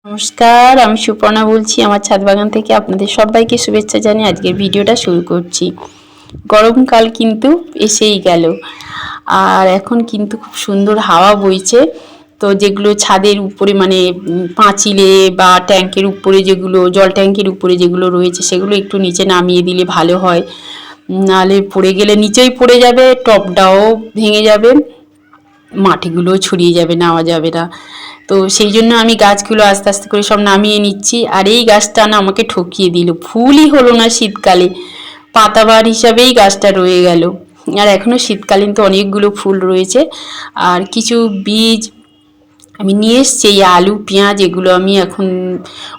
নমস্কার, আমি সুপর্ণা বলছি আমার ছাদ বাগান থেকে। আপনাদের সবাইকে শুভেচ্ছা জানিয়ে আজকের ভিডিওটা শুরু করছি। গরমকাল কিন্তু এসেই গেল, আর এখন কিন্তু খুব সুন্দর হাওয়া বইছে। তো যেগুলো ছাদের উপরে মানে পাঁচিলে বা ট্যাঙ্কের উপরে যেগুলো জল ট্যাঙ্কের উপরে যেগুলো রয়েছে সেগুলো একটু নিচে নামিয়ে দিলে ভালো হয়, নাহলে পড়ে গেলে নিচেই পড়ে যাবে, টপটাও ভেঙে যাবে, মাটিগুলো ছড়িয়ে যাবে, নেওয়া যাবে না। তো সেই জন্য আমি গাছগুলো আস্তে আস্তে করে সব নামিয়ে নিচ্ছি। আর এই গাছটা না আমাকে ঠকিয়ে দিল, ফুলই হলো না শীতকালে, পাতাবাহার হিসাবেই গাছটা রয়ে গেল। আর এখনও শীতকালীন তো অনেকগুলো ফুল রয়েছে। আর কিছু বীজ আমি নিয়ে এসছি, এই আলু পেঁয়াজ এগুলো আমি এখন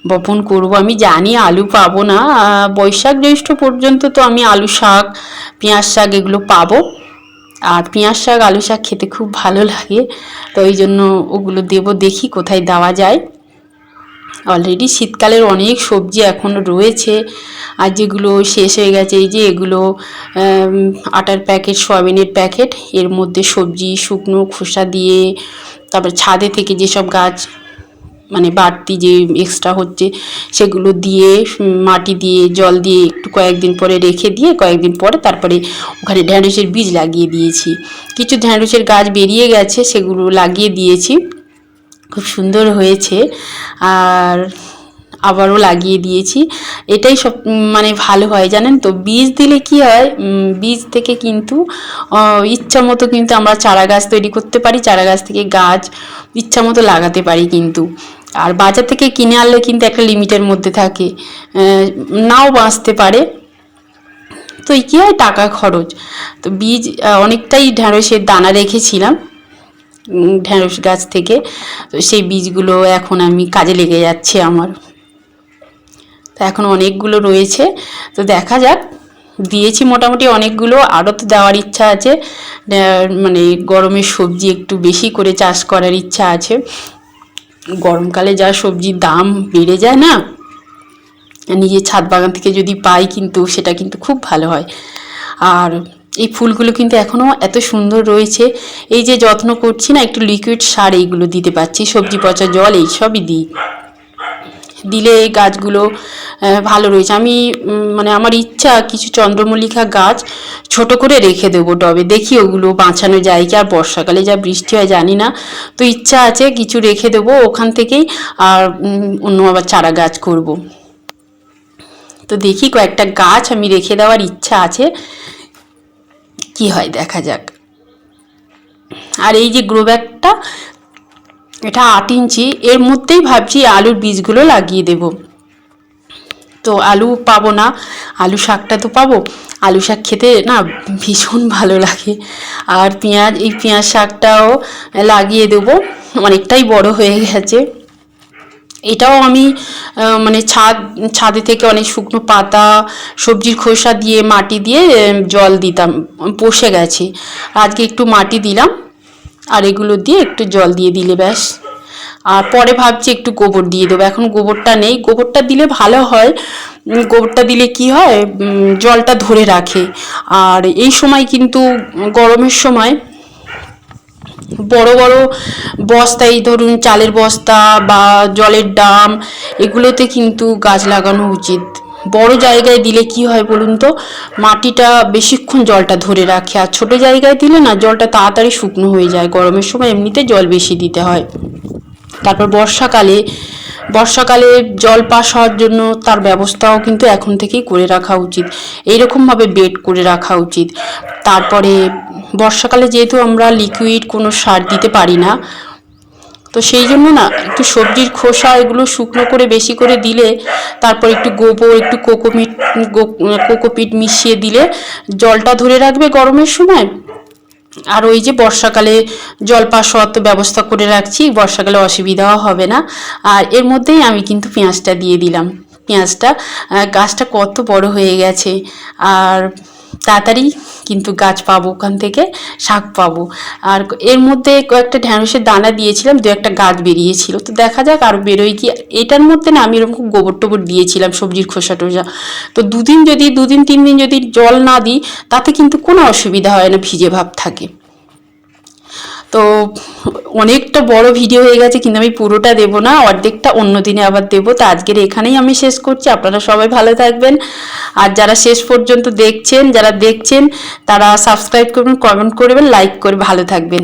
বপন করব। আমি জানি আলু পাবো না, বৈশাখ জ্যৈষ্ঠ পর্যন্ত তো আমি আলু শাক পেঁয়াজ শাক এগুলো পাবো। আর পেঁয়াজ শাক আলু শাক খেতে খুব ভালো লাগে, তো ওই জন্য ওগুলো দেবো, দেখি কোথায় দেওয়া যায়। অলরেডি শীতকালের অনেক সবজি এখনও রয়েছে, আর যেগুলো শেষ হয়ে গেছে এই যে এগুলো আটার প্যাকেট, সয়াবিনের প্যাকেট, এর মধ্যে সবজি শুকনো খোসা দিয়ে, তারপর ছাদে থেকে যেসব গাছ মানে বাড়তি যে এক্সট্রা হচ্ছে সেগুলো দিয়ে মাটি দিয়ে জল দিয়ে একটু কয়েকদিন পরে রেখে দিয়ে কয়েকদিন পরে তারপরে ওখানে ঢ্যাঁড়সের বীজ লাগিয়ে দিয়েছি। কিছু ঢ্যাঁড়সের গাছ বেরিয়ে গেছে, সেগুলো লাগিয়ে দিয়েছি, খুব সুন্দর হয়েছে। আর আবারও লাগিয়ে দিয়েছি। এটাই সব মানে ভালো হয় জানেন তো, বীজ দিলে কি হয়, বীজ থেকে কিন্তু ইচ্ছা মতো কিন্তু আমরা চারা গাছ তৈরি করতে পারি, চারা গাছ থেকে গাছ ইচ্ছা মতো লাগাতে পারি কিন্তু। আর বাজার থেকে কিনে আনলে কিন্তু একটা লিমিটের মধ্যে থাকে, নাও বাঁচতে পারে। তো কী হয়, টাকা খরচ। তো বীজ অনেকটাই ঢ্যাঁড়সের দানা রেখেছিলাম ঢ্যাঁড়স গাছ থেকে, তো সেই বীজগুলো এখন আমি কাজে লেগে যাচ্ছে আমার। তো এখন অনেকগুলো রয়েছে, তো দেখা যাক। দিয়েছি মোটামুটি অনেকগুলো, আরও তো দেওয়ার ইচ্ছা আছে। মানে গরমের সবজি একটু বেশি করে চাষ করার ইচ্ছা আছে। গরমকালে যা সবজির দাম বেড়ে যায় না, নিজের ছাদ বাগান থেকে যদি পাই কিন্তু সেটা কিন্তু খুব ভালো হয়। আর এই ফুলগুলো কিন্তু এখনও এত সুন্দর রয়েছে। এই যে যত্ন করছি না, একটু লিকুইড সার এইগুলো দিতে পারছি, সবজি পচা জল এইসবই দিই, দিলে এই গাছগুলো ভালো রয়েছে। আমি মানে আমার ইচ্ছা কিছু চন্দ্রমল্লিকা গাছ ছোট করে রেখে দেবো টবে, দেখি ওগুলো বাঁচানো যায় কি। আর বর্ষাকালে যা বৃষ্টি হয় জানি না, তো ইচ্ছা আছে কিছু রেখে দেবো ওখান থেকেই, আর অন্য আবার চারা গাছ করব। তো দেখি কয়েকটা গাছ আমি রেখে দেওয়ার ইচ্ছা আছে, কি হয় দেখা যাক। আর এই যে গ্রো ব্যাগটা, এটা 8 ইঞ্চি, এর মধ্যেই ভাবছি আলুর বীজগুলো লাগিয়ে দেব। তো আলু পাবো না, আলু শাকটা তো পাবো। আলু শাক খেতে না ভীষণ ভালো লাগে। আর পেঁয়াজ, এই পেঁয়াজ শাকটাও লাগিয়ে দেবো, অনেকটাই বড় হয়ে গেছে। এটাও আমি মানে ছাদে থেকে অনেক শুকনো পাতা সবজির খোসা দিয়ে মাটি দিয়ে জল দিতাম, পচে গেছে। আজকে একটু মাটি দিলাম, আর এগুলো দিয়ে একটু জল দিয়ে দিলে ব্যাস। আর পরে ভাবছি একটু গোবর দিয়ে দেবো, এখন গোবরটা নেই, গোবরটা দিলে ভালো হয়। গোবরটা দিলে কি হয়, জলটা ধরে রাখে। আর এই সময় কিন্তু গরমের সময় বড় বড় বস্তা, এই ধরুন চালের বস্তা বা জলের ড্রাম, এগুলোতে কিন্তু গাছ লাগানো উচিত। বড় জায়গায় দিলে কি হয় বলুন তো, মাটিটা বেশিক্ষণ জলটা ধরে রাখে। আর ছোট জায়গায় দিলে না জলটা তাড়াতাড়ি শুকনো হয়ে যায়, গরমের সময় এমনিতে জল বেশি দিতে হয়। তারপর বর্ষাকালে জল পাস হওয়ার জন্য তার ব্যবস্থাও কিন্তু এখন থেকেই করে রাখা উচিত, এইরকমভাবে বেড করে রাখা উচিত। তারপরে বর্ষাকালে যেহেতু আমরা লিকুইড কোনো সার দিতে পারি না, তো সেই জন্য না একটু সবজির খোসা এগুলো শুকনো করে বেশি করে দিলে, তারপর একটু গোবর, একটু কোকোপিট মিশিয়ে দিলে জলটা ধরে রাখবে গরমের সময়। আর ওই যে বর্ষাকালে জল পাস হওয়ার তো ব্যবস্থা করে রাখছি, বর্ষাকালে অসুবিধাও হবে না। আর এর মধ্যেই আমি কিন্তু পেঁয়াজটা দিয়ে দিলাম। পেঁয়াজটা গাছটা কত বড় হয়ে গেছে, আর তাড়াতাড়ি কিন্তু গাছ পাবো, ওখান থেকে শাক পাবো। আর এর মধ্যে কয়েকটা ঢ্যাঁড়সের দানা দিয়েছিলাম, দু একটা গাছ বেরিয়েছিল, তো দেখা যাক আর বেরোয় কি। এটার মধ্যে না আমি এরকম গোবর টোবর দিয়েছিলাম, সবজির খোসা টোসা। তো 2 দিন 3 দিন যদি জল না দিই, তাতে কিন্তু কোনো অসুবিধা হয় না, ভিজে ভাব থাকে। তো অনেকটা বড় ভিডিও হয়ে গেছে, কিন্তু আমি পুরোটা দেব না, অর্ধেকটা অন্য দিনে আবার দেবো। তো আজকের এখানেই আমি শেষ করছি। আপনারা সবাই ভালো থাকবেন, আর যারা শেষ পর্যন্ত দেখছেন, যারা দেখছেন তারা সাবস্ক্রাইব করবেন, কমেন্ট করবেন, লাইক করে ভালো থাকবেন।